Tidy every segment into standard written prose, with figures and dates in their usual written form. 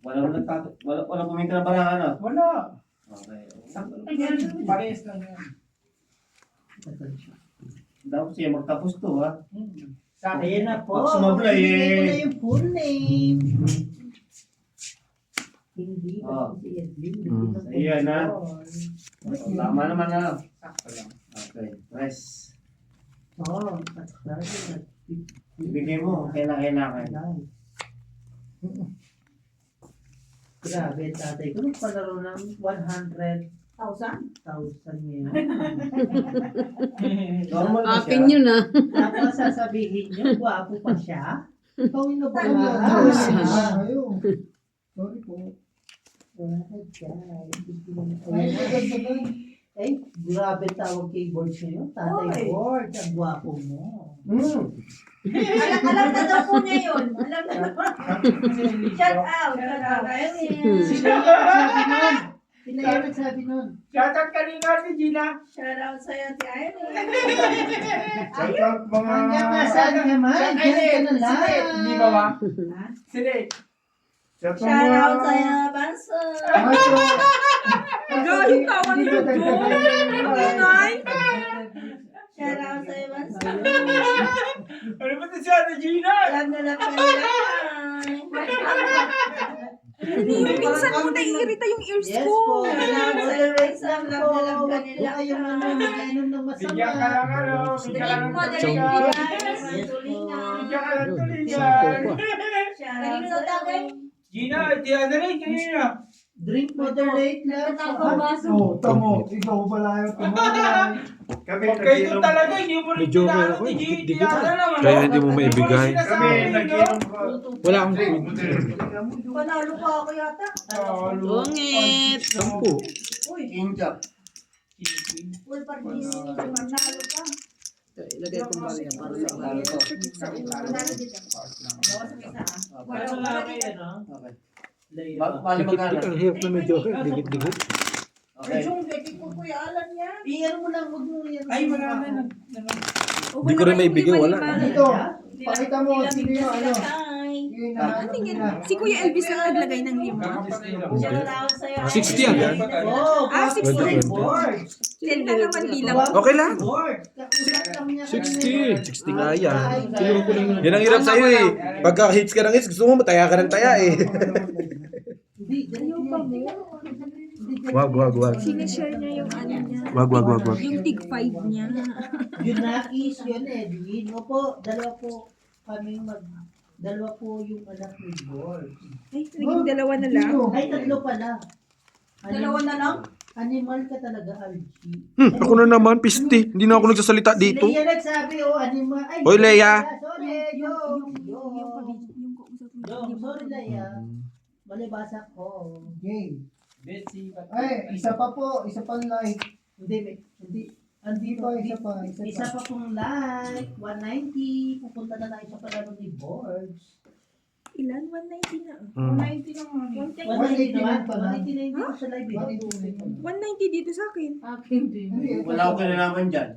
Wala puminta ng barangan, no? Wala. Okay. Parehas lang yan. Dapat siya magtapos to, ha? Sa akin. Ayan na po. Pag sumablay, Ibigay ko eh. na yung full name. Hindi Oh. kasi si Edwin. Ayan na. Tama naman, ha? Sakto lang. Okay. Press. Oo. At talaga. Ibigay mo. Kailangan. Grabe, tatay ko. Nung palaro ng 100,000 ngayon. Normal na siya. Akin yun ah. Tapos sasabihin niyo, gwapo pa siya. Ikaw yung nabala. Sorry po. Ay, grabe tawag keyboard sa'yo. Tatay Board, ang gwapo mo. Alam na daw po niya yun. Alam na daw. Shout out. Sino yung nagsabi nun? Shoutout ka rin nga si Gina. Shout out sa'yo, Ate Irene. Shoutout mga... Hanggang nasaan ka man? Diyan ka na lang. Hindi ba ba? Sila. Shout out sa'yo, Banso. Galing tawa ni Jojo. Ingay. Shout out sa'yo, Banso. Ano ba ito si Ate Gina? Alam na lang kanila. Minsan mo naiirita yung ears Yes ko. po. Moderate lang po. Huwag po kayong mag-inom ng Bigyan ka lang ano. Bigyan ka lang ng tulingan. Bigyan ka lang ng tulingan. Kanino daw tagay? Gina, iti ano rin kanina. Drink moderate lang. Oo, tamo. Ikaw pala yung tumulay. Kami, Huwag kayo talaga, hindi mo rin Medyo pinalo ako, ni dikit-dikit Gina. Ano, Kaya hindi mo maibigay. Kami, nag-inom ko. Wala akong Panalo pa ako yata. Bungit. 10. Uy, King Jack. full parties. Panalo pa. Ilagay ko ba yan para sa Panalo dito. Wala kayo, no? Okay. Layo. Bali magkano? Dikit-dikit. Ang hirap na medyo. Dikit-dikit. Okay. Yung beti ko kuya alam niya. Iyan mo lang, huwag mo yan. Ay, marami na. Hindi ko rin maibigay, wala. Dito, pakita mo sino yung ano. Ay. Yung hinahanap nila. Si Kuya Elvis ang naglagay ng lima. Shout out sa'yo. 60 yan. Oh, Ah, 60. board. 10 na naman bilang. Okay lang. Board. Kausap lang niya 60. 60 nga yan. Kinuha ko lang. Yan ang hirap sa'yo eh. Pagka hits ka ng hits, gusto mo mataya ka ng taya eh. Hindi, ayaw pa mo. Wag. Sinishare niya yung ano niya. Wag. Yung tig 5 niya. Yun na, is yun, Edwin. Opo, dalawa po yung anak ni Board. Ay, naging dalawa na lang. Ay, tatlo pala. Dalawa na lang? Animal ka talaga, Archie. Ako na naman, pisti. Hindi na ako nagsasalita dito. Si Leia nagsabi, animal. Ay, Hoy, Leia. Sorry, sorry, Leia. Malibasa ko. Okay. Betsy. Ay, isa pa like. Hindi pa, isa pa. Isa pa pong like, 190. Pupunta na tayo sa palaro ni Boards. Ilan? 190 na. 90 naman. 180 naman. pala. 180 na hindi ko sa live. 190 dito sa akin. Akin din. Wala akong kinalaman dyan.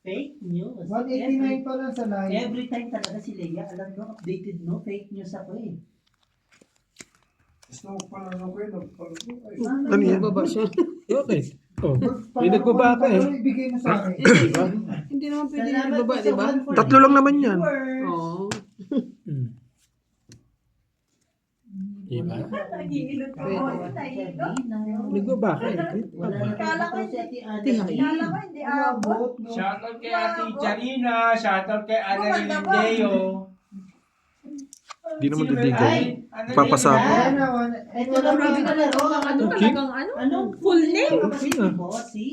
Fake news. 189 pa lang sa live. Every time talaga si Leia, alam nyo, updated no? Fake news ako eh. Gusto ko pala ko yun. Ano yan? Baba siya. Okay. Oh. May nagbaba ka eh. Ibigay mo sa akin. Hindi naman pwede Salamat ibaba, po sa di ba? 140 Tatlo lang naman yan. viewers. Oo. Diba? Nag-iilot pa ako. Nagbaba ka eh. Wala na Kala ko tayo si Ate Ate. Kala ko hindi abot. Shoutout kay Ate Charina. Shoutout kay Annalyn Lindeo. Di naman didigo. Ay, Papasapo. ito na grabe ka laro. Ano Okay. talagang ano? Anong Full name? Si Bossy.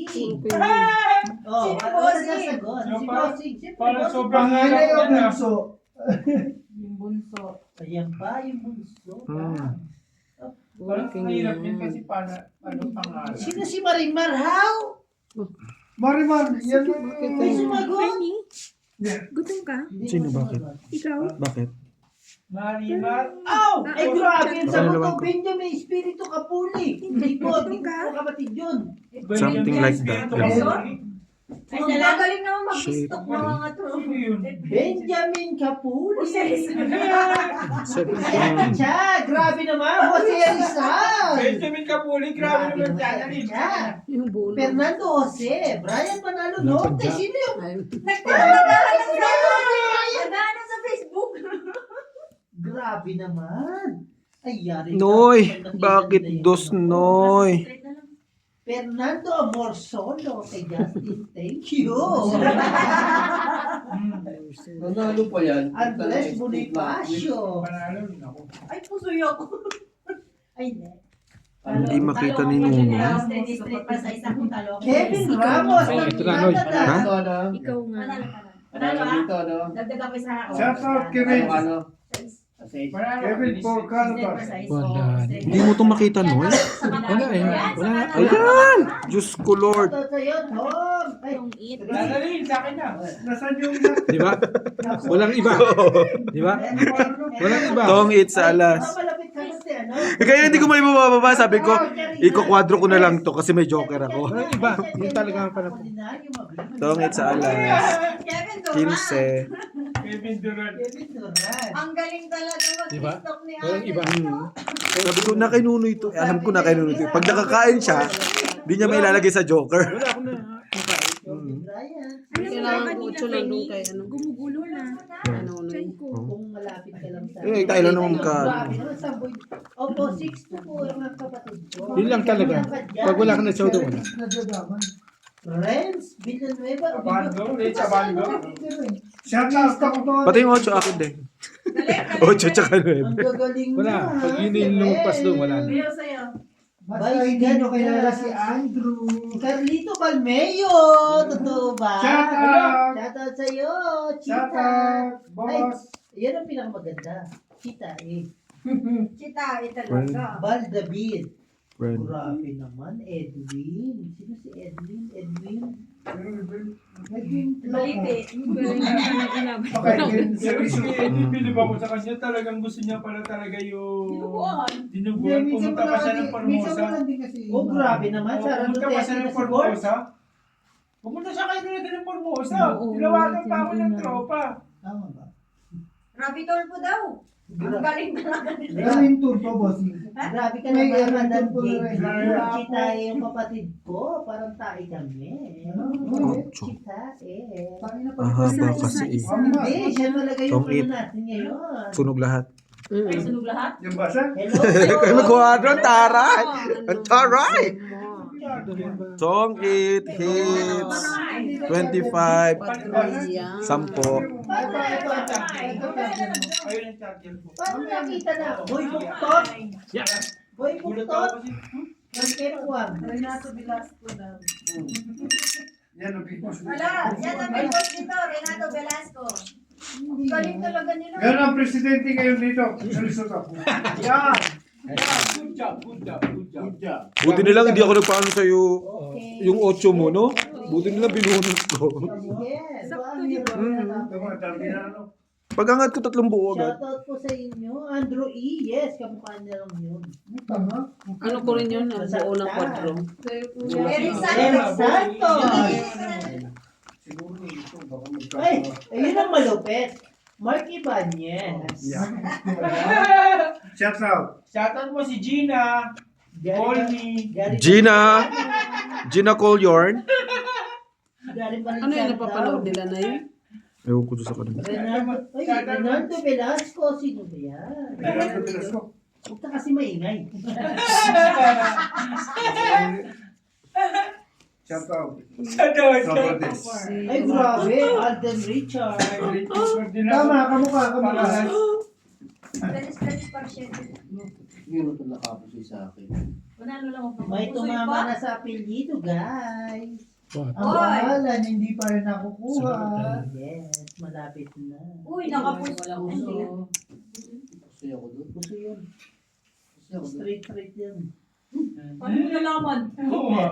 Ah! Oh, Si ano Bossy. na sasagot? Si Bossy. Siyempre, Parang Bossy. sobrang Pangalan hirap yung ka na. bunso. Yung bunso. Ayan pa, yung bunso. Parang hirap yun kasi para ano pangalan. Sino si Marimar? How? Marimar, yan May sumagot? Honey, gutom ka? Sino bakit? Ikaw? Bakit? Marimar. Oh! Ay, grabe. Ang sagot Ano ko, Benjamin Espiritu Kapuli. Hindi po, hindi ko kapatid yun. Something like that. Ay, nalagaling naman Shit. mag-stock ng mga to. Sino yun? Benjamin Kapuli. Seven. Ayan na siya. Grabe naman. Jose Rizal. Benjamin Capuli, grabe naman Grabe dyan. naman siya. Yung bulo. Fernando Jose, Brian Manalo Norte, sino yung Nagano sa Facebook. grabe naman? Ay, yari. Noy, bakit dos Noy? Fernando Amorsolo kay Justin, thank you. Nanalo pa yan. Andres Bonifacio. Panalo rin ako. Ay, pusoy ako. Ay, hindi. Hindi makita ni Nuno. Straight pa sa isang talo. Kevin Ramos, Ito na, Noy. Canada. Ha? Ito, ano? Ikaw nga. Panalo ka na. Panalo dito, ano? Dagdag ako isa. Shout out, Kevin. Ano? Kasi, Panalo. Kevin for Canada. Hindi mo itong makita, Noy? Wala eh. Wala. Ayan! Diyos ko, Lord. Ito sa'yo, Tom. Ay, Yung it. Dadalhin sa akin na. Nasaan yung Di ba? Walang iba. Di ba? Walang iba. Tong it sa alas. malapit ka kasi, ano? Kaya hindi ko may mababa. Sabi ko, ikukwadro ko na lang to kasi may joker ako. Walang iba. Yung talaga ang pala. Tong it sa alas. Kevin Durant. 15. Kevin Durant. Kevin Durant. Ang galing talaga mag-TikTok ni Walang Ate. iba. Sabi ko, na kay Nuno ito. Alam ko na kay Nuno ito. Pag nakakain siya, di niya may ilalagay sa joker. Kobe Bryant. Kailangan ko ito lang doon kay ano. Gumugulo na. Ano, Tiyan ko. Kung malapit ka lang sa... Eh, tayo lang naman ka. Grabe naman, samboy. Opo, 6'2" po yung mga kapatid ko. Yun lang talaga. Pag wala ka na show doon, wala. nadadaman? Renz Villanueva. Abando, Rich Abando. Shout out ako doon. Pati yung 8 akin din. 8 tsaka 9. Ang gagaling Wala. na. Pag yun yung lumpas doon, wala na. Pero sa'yo. Basta hindi nyo kilala si Andrew. Carlito Balmeo. Totoo ba? Shout out! Shout out sa'yo. Shout Chita. out, boss. Yan ang pinakamaganda. Chita eh. Chita, talaga. Val David. Friend. Grabe naman. Edwin. Sino si Edwin? Edwin Balite. Okay, Seriously, bilib ako sa kanya. Talagang gusto niya pala talaga yung... Dinuguan. Dinuguan. Pumunta pa siya ng minsan Formosa. mo lang din kasi. Oh, grabe naman. Sara Pumunta pa siya Duterte ng na si Bor. Formosa. Pumunta siya kayo dito ng Formosa. Oo, Tinawagan pa ako ng sinabi na. tropa. Tama ba? Rabbit hole po daw. Ang galing talaga nila. Daming tour po, bossing. Grabe ka May naman, aral Madam po na JD. rin. Chita yung kapatid ko. Parang tayo kami. Ocho. Chita eh. Mahaba kasi eh. Hindi, siya talaga yung Tong it. ano natin ngayon. Sunog lahat. Ay, sunog lahat. Yung basa? Hello. Kayo magkwadro, ang taray! Ang taray! Song it, hits, 25, 10. Ayun ang charger ko. Paano nakita na? Boy Buktot? Boy Gulat Buktot? ako kasi. Ng Keruan. Renato Velasco daw. Yan ang people. Wala, yan ang may boss dito, Renato Velasco. Ang galing talaga nila. Yan ang presidente ngayon dito. Sa Lesotho. Yan. Good job, good job, good job. good job. Buti nilang hindi ako nagpaano sa'yo Okay. yung 8 mo, no? Buti nilang binunot ko. Yes. Sakto, di ba? Dami na ano. Pag-angat ko 3 buo agad. Shoutout po sa inyo. Andrew E. Yes, kamukha niya lang yun. Tama. Ano ko rin yun? Ang buo ng kwadro. Eric Eric Santos. Santos. Siguro ito. Baka Ay, magkakaroon. ayun ang malupit. Mark Ibanez. Shout out. Shoutout mo si Gina, Colmy. Gina Colyorn. Ano yung napapanood nila na yun? Ewan ko doon sa kanila. Renando Velasco. Sino ba yan? Renando Velasco. Huwag ka kasi maingay. Shout out. Shoutout. Sabates. Ay, grabe. Alden Richard. Tama, kamukha. Dennis Parshente. Yun ito nakapusoy sa akin. Panalo lang ako. May tumama na sa apelyido, guys. What? Ang pangalan, hindi pa rin nakukuha. Yes, malapit na. Uy, nakapuso. Pusoy ako doon. Puso yun. Pusoy ako doon. Straight yan. Paano mo nalaman? Oo nga.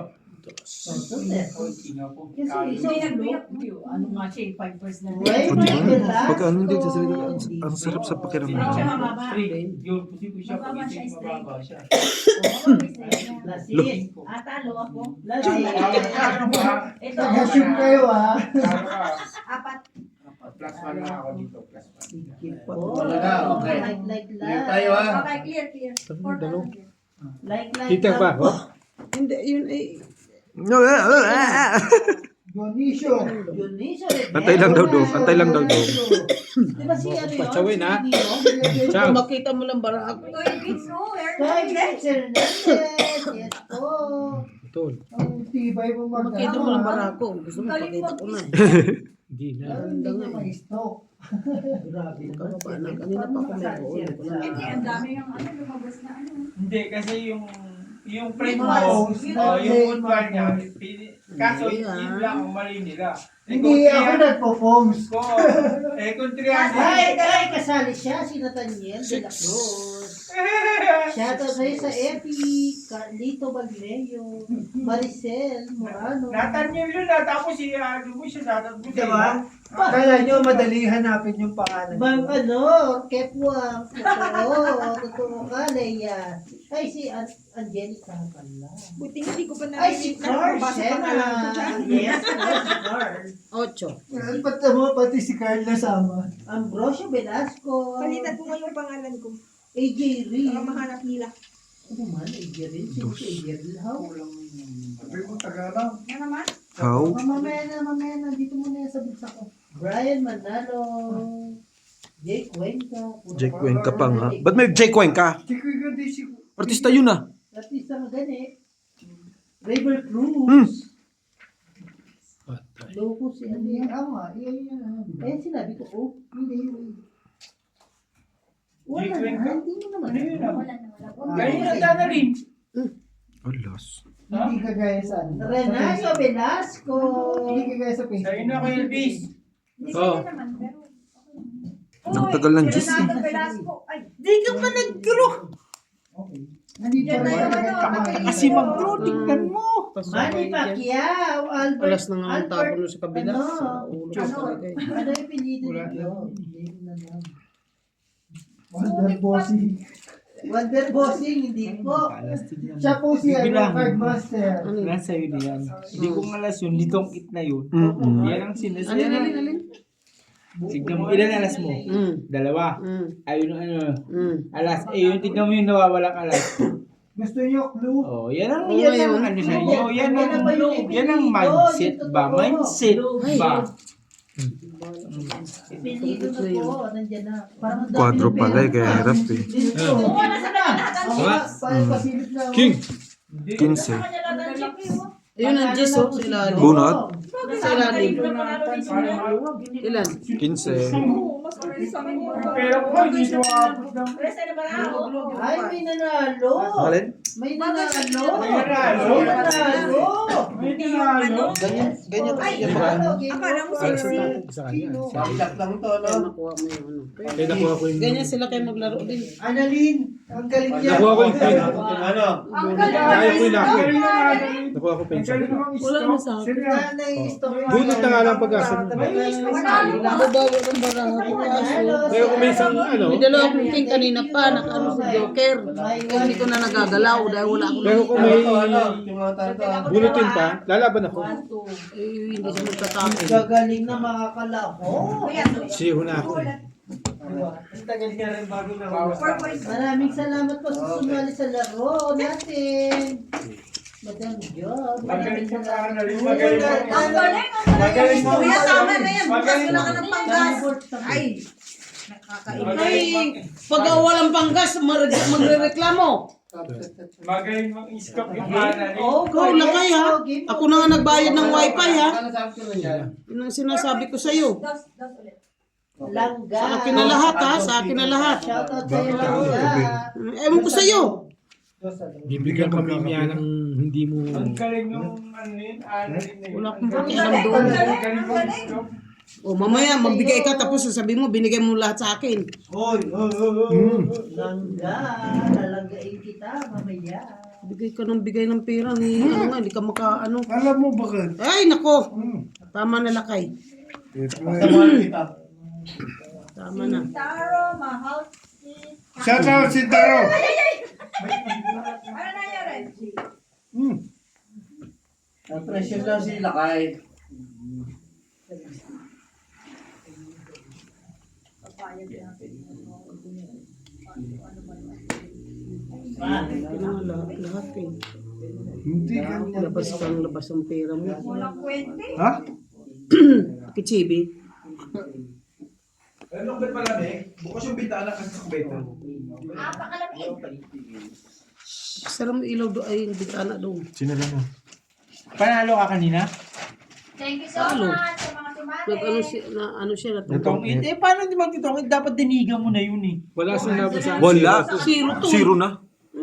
Ito eh. Konti na po. Kasi Hindi isang nagbiyak. Ano nga siya, 5% na. Ray O, diba? Velasco. Pag ano din sa salita, ang sarap sa pakiramdam. Hindi siya mababa. Straight. Yun, posible siya. Mababa Pag siya, hindi straight. mababa siya. Lasis. Talo ako. Lasis. Ito. Nag-assume kayo ah. Apat. plus 1 na ako dito. Plus 1. Sige po. Talaga, okay. Like Clear tayo, ha? Okay, clear. 400. Like Kita ba? lang po. Oh? Hindi, yun ay... Dionisio. Dionisio. Antay lang daw daw. Antay lang daw daw. Di ba si ano yun? Patsawin, ha? Si Dino? Ciao. Makita mo lang barako. Ito yung kids, no? Toy Gets Hernandez. Yes po. Tol. Ang tibay mo Makita mo lang barako. Gusto mo, pakita ko na. Hindi na. Hindi na ma-stroke. Grabe naman. Kababa na. Kanina pa ako meron. Hindi, ang dami yung lumabas na Hindi, kasi yung friend Woodward. mo, yung woodward niya, kaso yun lang ang mali nila. Hindi ako nagpo-foams. Kung 300, Ay, kasali siya, si Nathaniel de la Cruz. Shoutout sa'yo sa Epi, Carlito Bagleo, Maricel Morano. Nathaniel yun na, tapos siya natatbo Diba? Kaya nyo madali hanapin yung pangalan Bang ko. ano, Kepwang, totoo ka, Leia. Ay, si Angelica pala. Buti hindi ko pa Ay, si Carl Sena. Yes, si Carl. 8. Pati si Carl nasama. Ambrosio Velasco. Palitan mo nga yung pangalan ko. AJ Reed. Para mahanap nila. Ano man, AJ Reed? Sino si AJ Reed? How? Sabi mo, Tagalog. Yan naman. How? Mamaya na, dito muna yan sa bulsa ko. Brian Manalo. Jake Cuenca. Jake Cuenca pa nga. Ba't may Jake Cuenca? Si Kuya di si... Artista yun ah. Artista mo gani. River Cruz. Loko si ano yan. Tama, yan. Ayan sinabi ko, oh. Hindi. Wala Jake na, Cuenca? hindi mo naman. Ano yun? Wala na. Ganyan ang dadalhin. Alas. Hindi kagaya sa ano. Renato Velasco. Hindi kagaya sa Facebook. Sa'yo na ko Elvis. Hindi Oo. pwede naman, pero... Ang tagal ng Diyos, eh. Renato Velasco. Ay, Di ka pa nag-grow. Okay. Nandito Yan na rin yung ang ano, kamay. Kasi mag-grow, tingnan mo. Manny Pacquiao. Albert. Alas na nga ang tapon mo sa kabila. Ano? Sa ulo ko talaga eh. Ano yung pinili Wala nito? Hindi na lang. Wonder Bossy. Wonder Bossing, hindi po. Siya po si ano, Bilang. Cardmaster. Ano yun? Nasa yun yan. Hindi ko alas yun, litong it na yun. Mm-mm. Yan ang sinasabi. Alin? Tignan mo, ilan alas mo? Dalawa. Ayun ano, alas. Yung tignan mo yung nawawalang alas. Gusto niyo clue? Oh, yan ang Oo, yan yun. ang ano sa inyo. Yan ang mindset ba? Mindset ba? Pinili na po. Nandiyan na. Parang ang dami Quadro ng pala eh, pera. kaya hirap eh. Dito. Oo, nasa na. Pasilip na. King. 15. Ayun ang Diyos oh, sa ilalim. Bunot? Sa ilalim. Ilan? 15. Pero ko, dito ako. Ay, may nanalo. Alin? May nanalo. May nanalo. May nanalo. May tinalo. Ganyan Ay, ba? ano, Akala mo Para si sa kanya. Bakit lang to, no? Kaya nakuha mo yung ano. Kaya nakuha ko yung... Ganyan sila kayo maglaro din. Annalyn, ang galing niya. Nakuha ko yung pin. Ano? Ang Kaya ko yung nakuha. Galing Nakuha ko pin. Wala naman sa akin. Nanay, story. Bunot na nga lang pag-asa. Nababago ng barako. Pero kung may isang ano, May dalawa akong king kanina pa. Nakaano sa Joker. Kaya hindi ko na nagagalaw dahil wala akong... pero kung may Yung mga tayo bunutin pa, lalaban ako. Eh, hindi siya magtatapos. Gagaling na makakalako. Siho na ako. Ang tagal niya rin bago na. Maraming salamat po sa sumali sa laro natin. Madam job. Magaling Maraming sa salamat. kanal. Magaling mo. Ang galing, Magaling mo. Kuya, tama na yan. Bukas Magaling wala mo. ka ng panggas. Ay, nakakain. Ay, pag walang panggas, magre-reklamo. Magaling mong iskap yung kanal. Ikaw na kaya. Ako na nga nagbayad ng wifi ha. Ano sabi ko na yan? Yun ang sinasabi ko sa'yo. Dos ulit. Langga. Sa akin na lahat ha. Sa akin na lahat. Shoutout sa'yo, Langga. Ewan ko sa'yo. Bibigyan kami niya ng hindi mo... Ang galing yung ano yun, ano yun. Wala akong pakialam doon. Ang galing mong iskap. O mamaya, magbigay ka tapos sasabihin mo, binigay mo lahat sa akin. Hoy, Langga. Lalanggain kita mamaya. Bigay ka ng bigay ng pera ni ano nga, hindi ka ano. alam mo bakit? Ay, nako. Tama na lakay. Tama na. Taro, mahal. Shout out si Taro. Ano nangyari? Precious lang si Lakay. Lahat eh. Hindi kanya. Labas ang pera mo. Walang kwente. Ha? Kichibi. Ano ba pala bukas yung bintana kasi sa kubeta. Napakalamig. Sarang ilaw doon ay bitana doon. Sino lang mo? Panalo ka kanina? Thank you so Ano? much sa mga tumate. Ano siya natutong. Tongit. Paano hindi magtitongit? Dapat dinigan mo na yun eh. Wala sa nabasahan. Wala. Zero to. Zero na.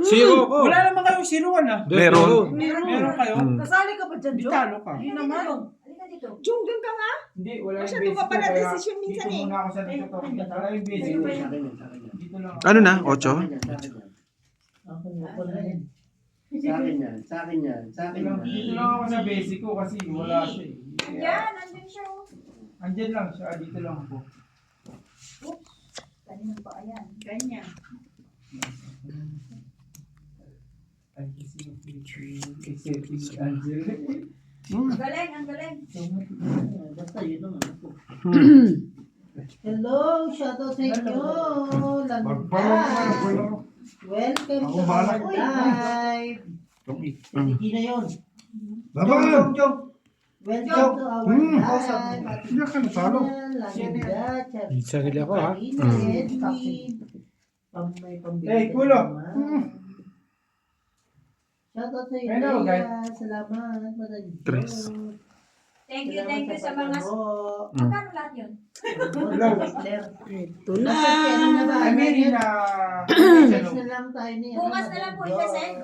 Zero ko. Wala naman kayong siruan ah. Meron. Meron kayo? Kasali ka ba dyan, Jo? Bitalo ka. Hindi naman. Halika dito. Jung, dun ka nga. Hindi, wala yung Masyado basic ka pala ko, kaya decision minsan dito eh. muna ako sa dito to. Wala yung basic ko. Dito lang ako. Ano na? 8? Ako nga pala yan. Sa akin yan, sa akin yan, sa akin yan. Dito lang ako sa basic ko kasi wala siya eh. Yan, nandun siya. Andyan lang siya, dito lang ako. Kanina pa, ayan. Ganyan. Ay, kasi yung setting Angel. Ang galing, ang galing. Basta yun ang ano ko. Hello, shoutout sa inyo. Landas. Welcome Ako to bahala. our live. Hindi na yun. Laban! Welcome to our Hmm. live. Hindi ka natalo. Sarili ako, ha? Hey, kulo. Shoutout sa Hello, inyo. guys. Salamat. Madali. Tres. Thank you sa mga... Hello. Magkano lahat yun? Ito na. Ay, Mary na... Bukas na lang tayo ni Bukas na lang po isa-send.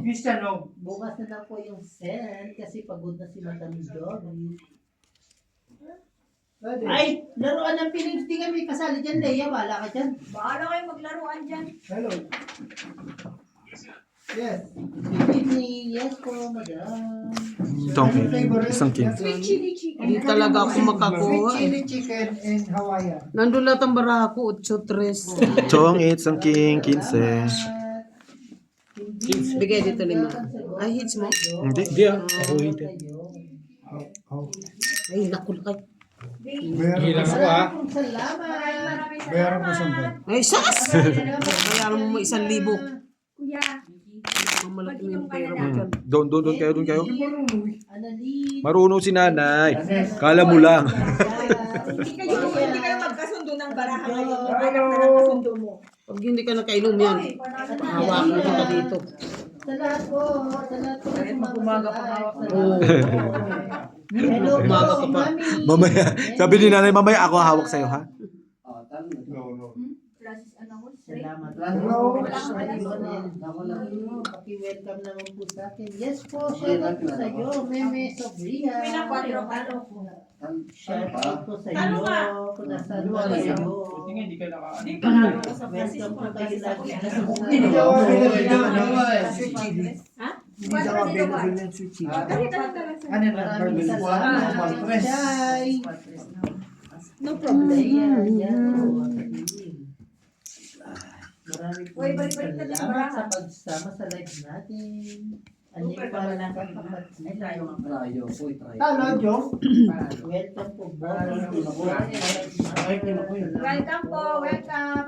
Christian, no? Bukas na lang po yung send kasi pagod na si Madam Joey. Ay, laruan ng Philips. Di kami kasali dyan, Leia. Wala ka dyan. Bahala kayo maglaruan dyan. Hello. Yes. Good evening. Yes po, Madam. Donkey. Isang king. Sweet chili chicken. Hindi talaga ako makakuha eh. Chili chicken and Hawaiian. Nandun lahat ang baraha ko, 8-3. Chong, isang king, 15. Bigay dito 5. Ay, hits mo. Hindi. Hindi ah. Ako hindi. Ay, naku kay. Hilang ako ha. Salamat. Maraming Bayaran mo salamat. Ay, sas! Bayaran mo 1,000. Kuya. Ang malaki yung pera mo dyan. Doon kayo. Annalyn. Marunong si nanay. Kala mo lang. Hindi kayo magkasundo ng baraha ngayon. Anak na nakasundo mo. Pag hindi ka nakainom yan, Uy, panalo na. hawakan kita dito. Sa lahat po. Sa lahat po. Umaga pa hawak na. Oo. Hello po, Umaga ka pa. Mami. Mamaya. Sabi ni nanay, mamaya ako hawak sa'yo, ha? Oh, tama na. Plus, ano ko, straight. Salamat. Hello. Paki-welcome naman po sa akin. Yes po, shoutout po sa iyo. Meme Sobria. Shoutout po sa iyo. Kung nasaan po kayo. Buti nga, hindi ka naka... Welcome po kayo lagi. Hindi daw Hindi daw available yung sweet chili. Maraming salamat. Jai. No problem. Maraming Uy, balik-balik na din, salamat baraha. sa pagsama sa live natin. Ano yung parang kapatid? Trayo, uy, trayo. Talo, Jong. Welcome po, Welcome po, welcome.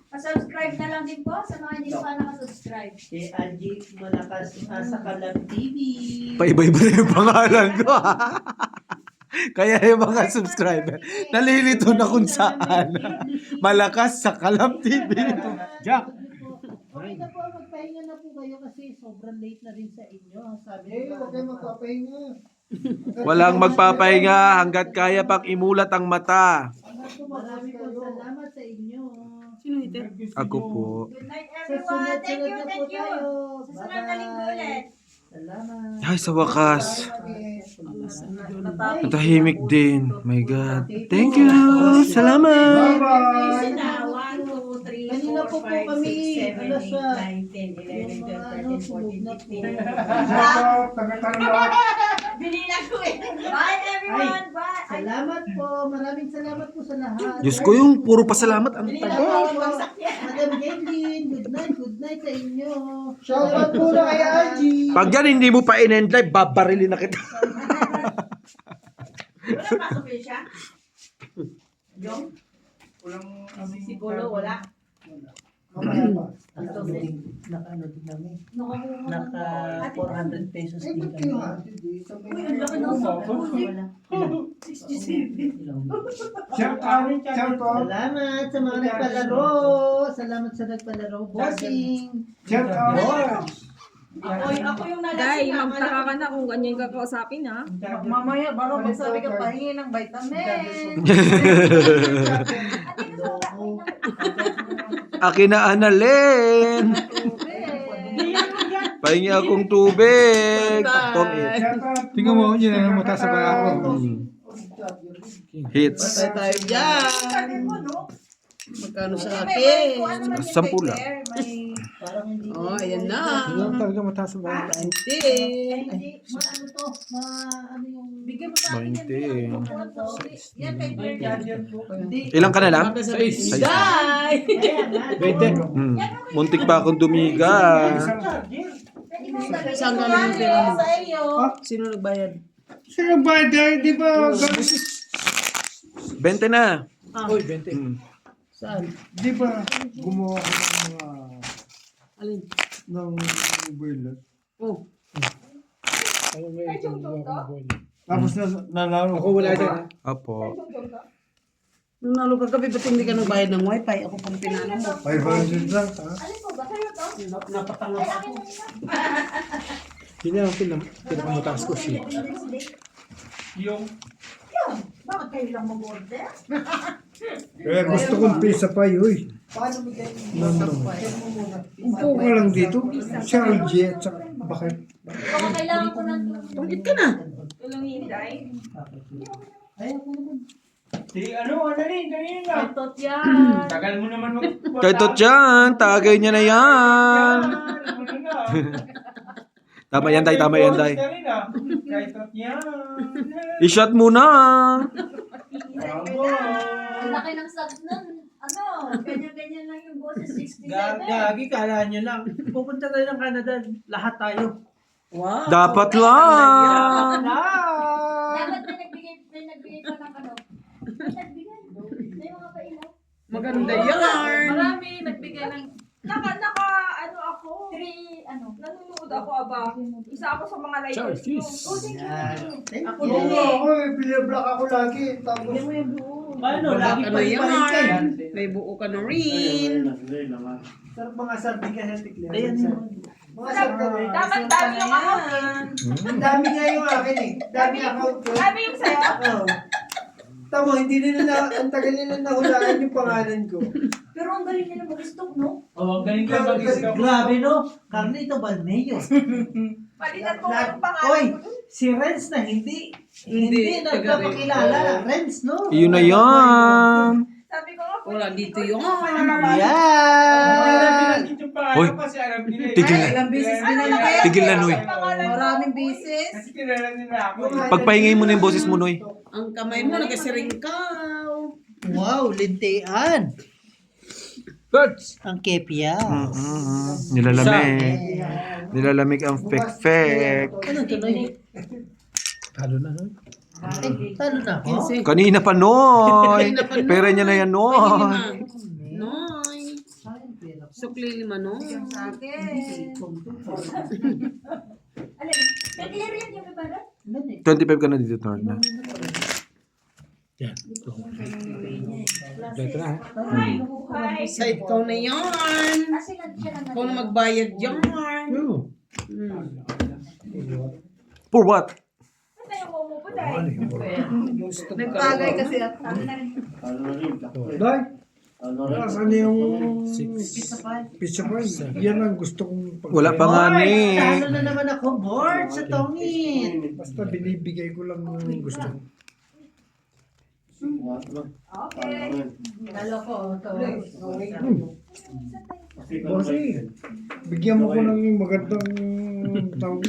Pa-subscribe na lang din po sa mga hindi pa nakasubscribe. Kay Angie Malakas sa Kalam TV. Paiba-iba na yung pangalan ko, ha? Kaya yung mga subscriber, nalilito na kung saan. Malakas sa Kalam TV. Jack. Okay na po, magpahinga na po kayo kasi sobrang late na rin sa inyo. Sabi Eh, ko, huwag kayo magpapahinga. Walang magpapahinga hanggat kaya pang imulat ang mata. Marami po salamat sa inyo. Sino ito? Ako po. Good night Sa everyone. Thank sunod you, na po thank you. tayo. Sa sunod na linggo ulit. Salamat. Ay, sa wakas. Natahimik din. My God. Thank you. Salamat. Bye-bye. Na 1, 2, 3, Kanina 4, po 5, kami, 6, 7, ano 8, siya, 9, 10, 11, 12, 13, 14, 15. Shoutout, taga-Tanlac. Binilang ko eh. Bye everyone. Bye. Salamat po. Maraming salamat po sa lahat. Diyos ko, yung puro pasalamat. Ang Salamat po. Madam Gaylin, good night sa inyo. Shoutout muna kay Angie. Pag yan hindi mo pa in-end live, babarilin na kita. Wala pasok yun siya? Yung? Walang... Si Polo, wala? Mamaya pa. Naka-ano din namin. Nakakuha Naka 400 pesos Eh, din ba't kayo kami. Uy, ang laki ng sakit. 67. Shout out. Salamat sa mga nagpalaro. Salamat sa nagpalaro. Bossing. Shout out. Ako yung Day, nalasing. magtaka ka na kung ganyan ka kausapin, ha? Mamaya, baro magsabi ka pahingi ng vitamin. Akin na Annalyn. Pahingi akong tubig. Tom, Shout out. Tingnan mo, yun na mataas sa bala ko. hits. Patay tayo dyan. Sabi mo, no? Magkano sa May kung akin? ano man yung 10 kay lang. Claire, may- Parang hindi. Oh, ayan na. Tingnan talaga mataas sa bala ko. Hindi. Hindi. Ano to? Ano yung... Bigyan mo sa akin yan. 20. Yan kay Claire yan. Hindi. Ilang ka na lang? Sais. Day! Ayan nga. 20. Muntik pa akong dumiga. Saan ka naman pera mo? Sa iyo. Sino nagbayad? Sino ba? Di ba? 20 na. Uy, 20. Saan? Di ba gumawa ko ng Alin? ng boiler? Oh, Ano ba yun? Tapos nanalo Ako wala dyan, ha? Apo. nung nalo ka gabi, ba't hindi ka nagbayad ng wifi? Ako pang pinano mo. 500 lang, ha? Alin po ba? Kayo to? Napatanga Ay, ako. akin na ito. Yun ang pinakamataas ko siya. Bakit kayo lang mag-order? Eh, gusto kong pizza pa yun. Paano mo ganyan? Upo ka lang dito. Si Algie at saka bakit? Baka kailangan ko ng Tungkit ka na. Tulong hinday. Ayaw ko naman. Ay, tot yan. Tagal mo naman Kahit tot yan, tagay niya na yan. Tama yan, Day. Tama yan, Day. Kahit tot yan. I-shot mo na. Ang laki ng subs nun. Ano, ganyan-ganyan lang yung boses, 67. Gagi, kala nyo lang. Pupunta tayo ng Canada. Lahat tayo. Wow. Dapat lang. Dapat may nagbigay pa ng ano. May nagbigay. May mga pailaw. Maganda yarn. Marami nagbigay ng... ano ako. 3, ano. Nanonood ako, aba. Isa ako sa mga writers. Charles. Oh, thank you. Thank Ako you. din Oo, ako eh. Biniblock ako lagi. Tapos, Bigyan mo yung buo. Paano? Lagi Ano pa rin yarn? May buo ka na rin. sarap mga sardigas at tikli. Ayan. Mga sardigas. Dapat dami yung account eh. Ang dami nga yung akin eh. Dami account ko. Dami yung sa'yo. Oo. Tama, hindi nila ang tagal nila nahulaan yung pangalan ko. Pero ang galing nila mag-stock, no? Oh, galing ka mag-isip. Grabe no? Carlito Balmeo. Palitan ko yung pangalan Oy, ko dun. si Renz na hindi nagpapakilala. Renz no? Yun na yan. Sabi ko nga, Wala dito yung... Yan! Hoy, Kasi alam nila. tigil na. Ilang beses ano binanggit? Tigil na, Noy. Maraming beses. Kasi kilala nila ako. Pagpahingay mo na yung boses mo, Noy. Ang kamay mo, nagkasiringkaw. Wow, lintian. Birds! Ang kepya. Nilalamig. Nilalamig ang fek-fek. Ano tuloy? Talo na, no? Talo na ako? 15. Kanina pa, Noy. Kanina pa, Noy. Pera niya na yan, May Noy. lima. Noy. Sukli lima, no? sa akin. Alin, may clear yan yung ibarat? 25 ka na dito, Noy. Yan. Dito na, ha? Buhay. Sa ikaw na yan. Kasi siya lang Ikaw na magbayad yan. Oo. For what? Ano yung momo po dahil? Nagpagay kasi ako. Day, saan yung Six. pizza pie? Yan ang gusto kong pag- Wala pa nga ni. Talo na naman ako, board sa tongit. Basta binibigay ko lang yung gusto ko. Okay. Talo ko. Bossy, bigyan mo ko ng magandang tawag.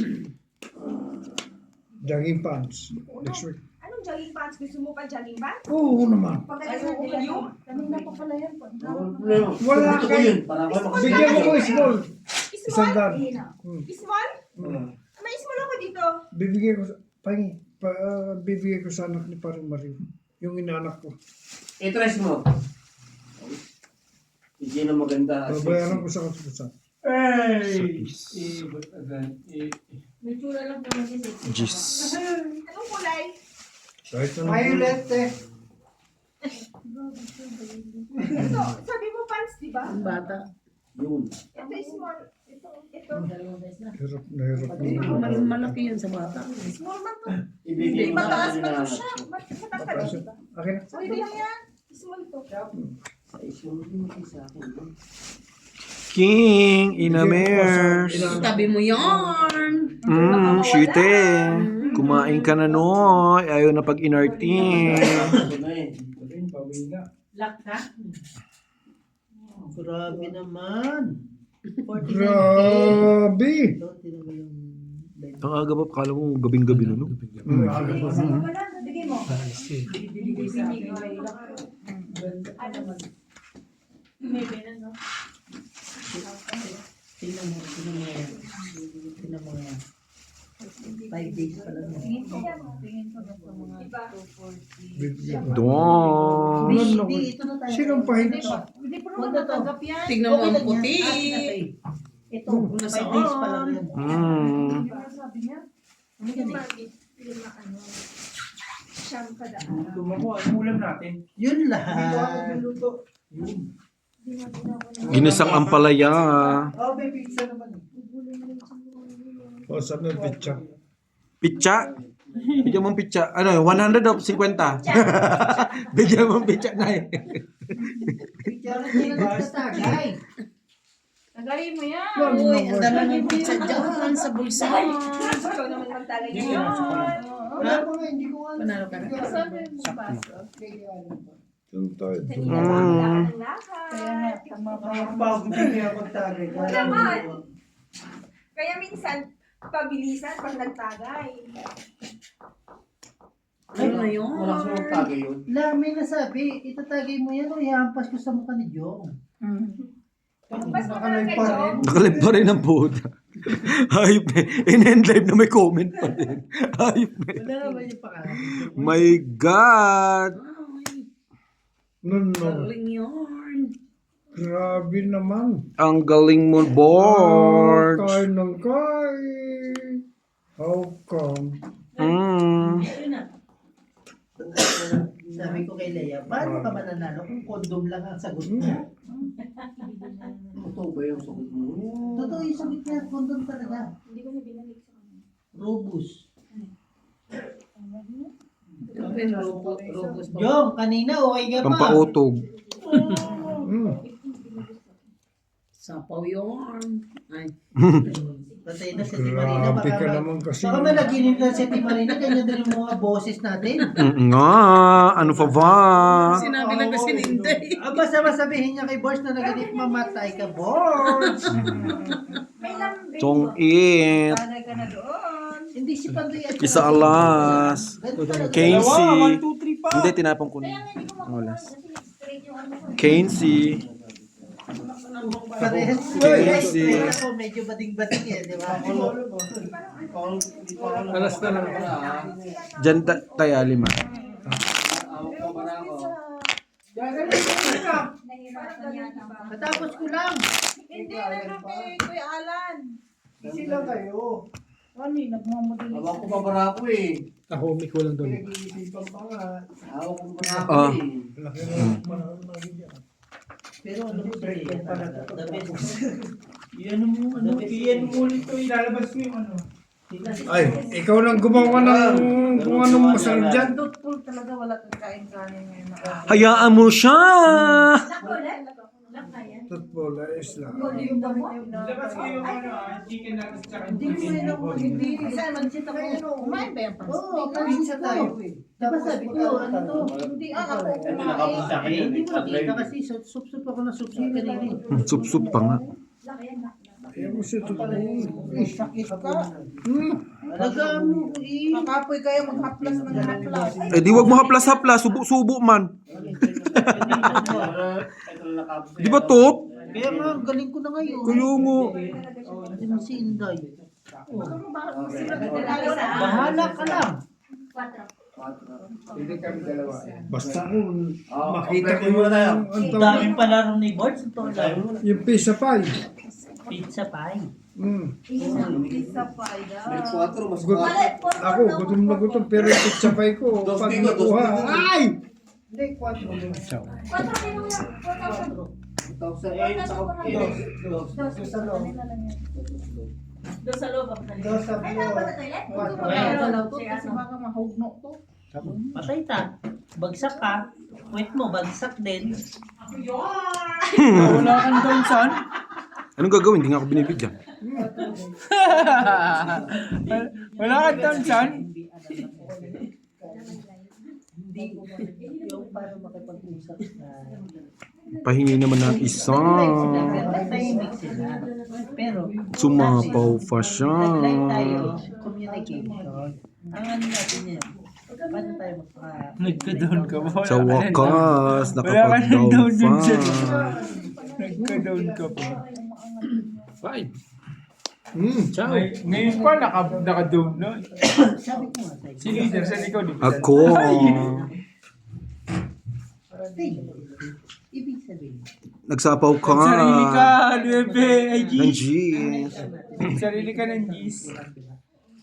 Jogging pants. Next week. Anong jogging pants? Gusto mo pa jogging pants? Oo naman. Pagkatapos mo yung Kanina pa pala yan. Wala kayo. Bigyan mo ko small. small? Isang Small? May small ako dito. Bibigay ko sa bibigay ko sa anak ni Parang Mario. Yung inaanak ko. I-trace mo. Hindi na maganda. Babayaran ko sa kasusan. May tsura lang po natin sexy. Jeez. Anong kulay? Kahit na Violet eh. Ito, sabi mo pants, di ba? Ang bata. Yun. Ito is small. Ito. hirap na hirap. Malaki yun sa bata. Small man to. Ibigay mo Mataas sa pa to kanila. siya. Matangkad ba diba? Akin na. So, ito lang yan. Small to. Sa isunin mo sa akin. King Inamers. Tabi mo yarn. Shite. Kumain ka na no. Ayaw na pag inarting. Ito na eh. Lock ka? Grabe naman. 49K. Grabe! Ito, tinan mo yung... Ang aga ba? Kala mo gabing-gabi na no? Sa'yo pala. Bigay mo. Bigay sa akin. Ano mo? May benan, no? Tingnan mo yan. Tingnan mo yan. 5 days pa lang yan. Tingin ko yan. Tingin ko na sa mga Diba? 240. Don. Hindi, ito na tayo. Sinong pahinga? Hindi po Huwag naman na to. natanggap yan. Tignan mo ang lang puti. yan. Ito, 5 days pa lang yan. Hindi mo sabi niya. Ano yan eh? Siyang kada araw. Tumako, ang ulam natin. Yun Dito ako lahat. niluluto. Ginisang ampalaya. Oh, may pizza naman eh. O, saan na pitcha? Pitcha. Bigyan mong pitcha. Ano, 100 o 50? Bigyan mong pitcha na eh. Picture na sila nagtatagay. Tagayin mo yan. Uy, ang dami ng pizza dyan sa bulsa. Ikaw naman magtalagay yan. Wala pa nga, hindi ko alam. Panalo ka na. Sabi mo baso. Doon tayo. Kanina pa ang lakad. Kaya nga, tama pa yan. Bago din kaya magtagay. Wala naman. Kaya minsan, pabilisan pag nagtagay. Ano na yun? Wala sa mga tagay yun. La, may nasabi, itatagay mo yan o ihampas ko sa mukha ni Jong. Mas Nakalive maganda pa kay rin. Nakalive pa rin ang puta. Hayop eh. In-end live na may comment pa din. Hayop eh. Wala naman yung pangalan. My God. No. Galing yarn. Grabe naman. Ang galing mo, Borge. Kain ng kain. How come? Sabi ko kay Leia, paano ka mananalo kung kondom lang ang sagot niya? Totoo ba yung sagot mo? Totoo yung sagot niya, kondom talaga. Hindi ko na binalik sa kanya. Robus. Robos pa. Jong, kanina okay ka pa. Pampautog. Sapaw yarn. Ay. Patay na si Ati Marina. Grabe ka naman kasi. Baka malaginip na si Ati Marina, ganyan din yung mga boses natin. Nga. Ano pa ba? Sinabi lang kasi ni Inday. Basta masabihin niya kay Borge na naganip mamatay ka, Borge. May lambing. Tong it. Tagay ka na doon. Hindi si Pandoy at Isa alas. Ganun talaga. Casey. 1, 2, 3 pa. Hindi, tinapon ko Kaya na. nga hindi ko Ang makuha oras. kasi straight yung ano ko. Casey. Parehas. Casey. Ako medyo bading-bading eh, di ba? Alas na lang. Diyan tayo, 5. Nahirapan yata ba? Matapos ko lang. Hindi, meron kay Kuya Alan. Busy lang kayo. Hawak ko pa para ako eh. Ako, may kulang doon. Pinag-iisipan pa nga. Hawak ko pa ako Ah. eh. Laki na panahon na ganyan. Pero ano mo Break yan pa na talaga. to. The best. Iyan mo, ano, iyan mo ulit to, ilalabas mo yung ano. Ay, ikaw nang gumawa ng kung anong masarap dyan. Totoo talaga wala kang kain-kanin ngayon. Hayaan mo siya. Lock ulit? Lock na yan? Football, ayos lang. Yung damo? Labas ko yung ano, chicken nuggets tsaka Hindi ko yun ako. Hindi. Saan mansit ako. Kumain ba yung pansit? Oo, pizza tayo eh. Diba sabi ko, ano to? Hindi, ako Ito nakapos sa akin Eh, yun. hindi mo nakita kasi sup-sup ako na sup-sup kanina eh. Sup-sup pa nga. Lock yan, lock. Ayaw mo siya football. sakit ka. Talaga mo eh. Makapoy kayo maghaplas ng haplas. Eh di wag mo haplas-haplas, subo-subo man. Ito na nakapos eh. Di ba tot? Kaya nga, ang galing ko na ngayon. Kuyo mo. Hindi mo si Inday. Bahala Bahala ka lang. 4. Hindi kami dalawa. Basta kung Oh, makita ko kompleto muna tayo. ang Daming palaro ni Boards. Ito laro. yung pizza pie. Pizza pie. Pizza pie daw. May 4, mas Gut- 4. Ako, gutom na gutom, pero yung pizza pie ko, Dos pag kilo, dos nakuha, kilo. ay! Hindi, 4. 4,000. Doon sa loob ako Dos sa Ay, buo. tama ba na toilet? Quatro. Kasi baka mahugno to. Patay ta. Bagsak ka. Wait mo, bagsak din. Wala kang doon, son? Anong gagawin? Hindi nga ako binibigyan. Wala kang doon, son? Yung para makipag-usap na. Pahingi naman ng isa. Tahimik sila. Pero, Sumapaw pa siya. nag-live tayo, communication. Ang ano natin yun, paano tayo Nagka-down ka ba? Sa wakas, Wala ka nakapag-down down dun pa. siya. Nagka-down ka pa. Ciao. Ngayon pa, naka-down na. Sabi ko nga sa'yo. Si leader sa likod. Ako. Ibig sabihin, Nagsapaw ka. Sarili ka, Luebe, ay Ng Gis. jeans. Sarili ka ng Gis.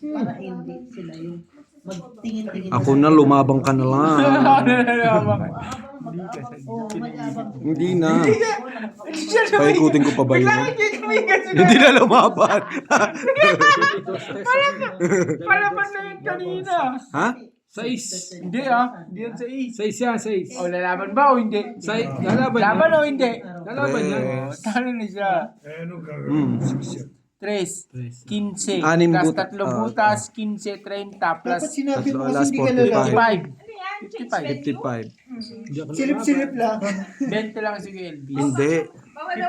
para hindi sila yung magtingin-tingin. Ako na, lumabang ka na lang. Oo, mag-abang. Hindi na. Paikutin ko pa ba yun? Hindi na lumaban. Palaban na yun kanina. Ha? Hindi hindi yan sa is. 6 yan, 6. O, lalaban ba o hindi? Lalaban Laban o hindi? Lalaban yan. Talo na siya. Eh, anong gagawin? Mm. 3, 15, Anim plus but- 3 butas, 15, 30, plus Dapat sinabi mo Tatlo, kasi last hindi ka lalaki. 55. 55. Silip-silip lang. 20 lang si LB. Hindi.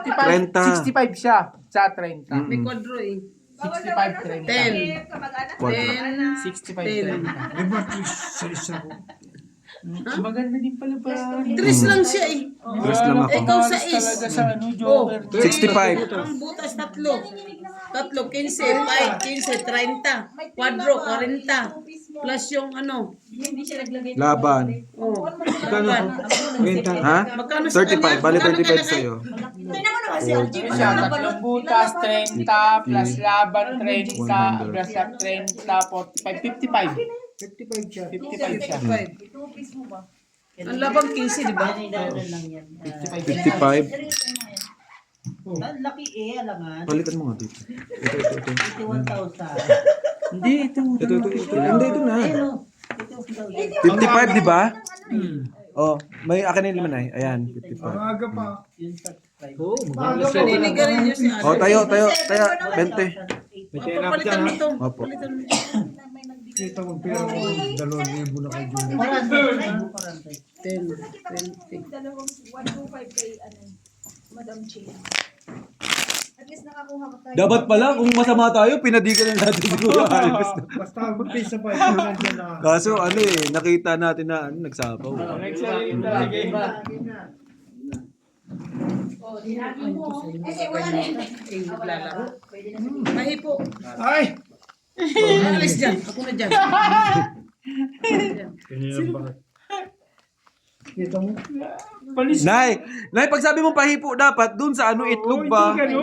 55, 65 siya sa 30. May kwadro eh. 65, 30. 10. Kamag-anak. 65, 30. Di ba sa isa ko? Maganda din pala ba? 3 lang siya eh. Tres lang ako. Ikaw sa is. Talaga sa ano, Joker. 65. Ang butas 3. 3, 15, 5, 15, 30. Kwadro, 40. Plus yung ano. Hindi siya naglagay. Laban. Oh, Ha? Magkano sa 35. Bali Magkano 35 kanya sa'yo. Tingnan mo naman si Algie. Siya, 3 butas, 30, plus laban, 30, plus 30, 45, 55. 55 siya. 55 siya. 55. Itupis mo ba? Ang labang 15, di ba? Dahil lang yan. 55. Laki eh, alangan. Balikan mo nga dito. Ito. 51,000. Hindi, ito. Ito. Hindi, ito na. Ayun o. Ito daw yan. 55, di ba? Oh, may akin yung 5 na. Ayan, 55. Ang aga pa. Yun sa 5. Naniniga rin niyo si Ate. Oh, tayo. 20. Papalitan mo ito. Opo. Palitan mo. Kita mo pero 2,000 na kayo dyan. 10, 20. Dalawang 125 kay Madam Che. At least nakakuha ka tayo. Dapat pala, kung masama tayo, pinadigan na natin siguro. Ayos na. Basta mag-pizza pie, nandiyan na. Kaso nakita natin na nagsapaw. Oh, dinagi mo. Eh, wala na yun. Naglalaro. Mahipo. Ay! Alis dyan. Ako na dyan. Kanina ba? Kita mo? Palis. Nay, pag sabi mo pahipo dapat, dun sa itlog ba? Hindi ganun.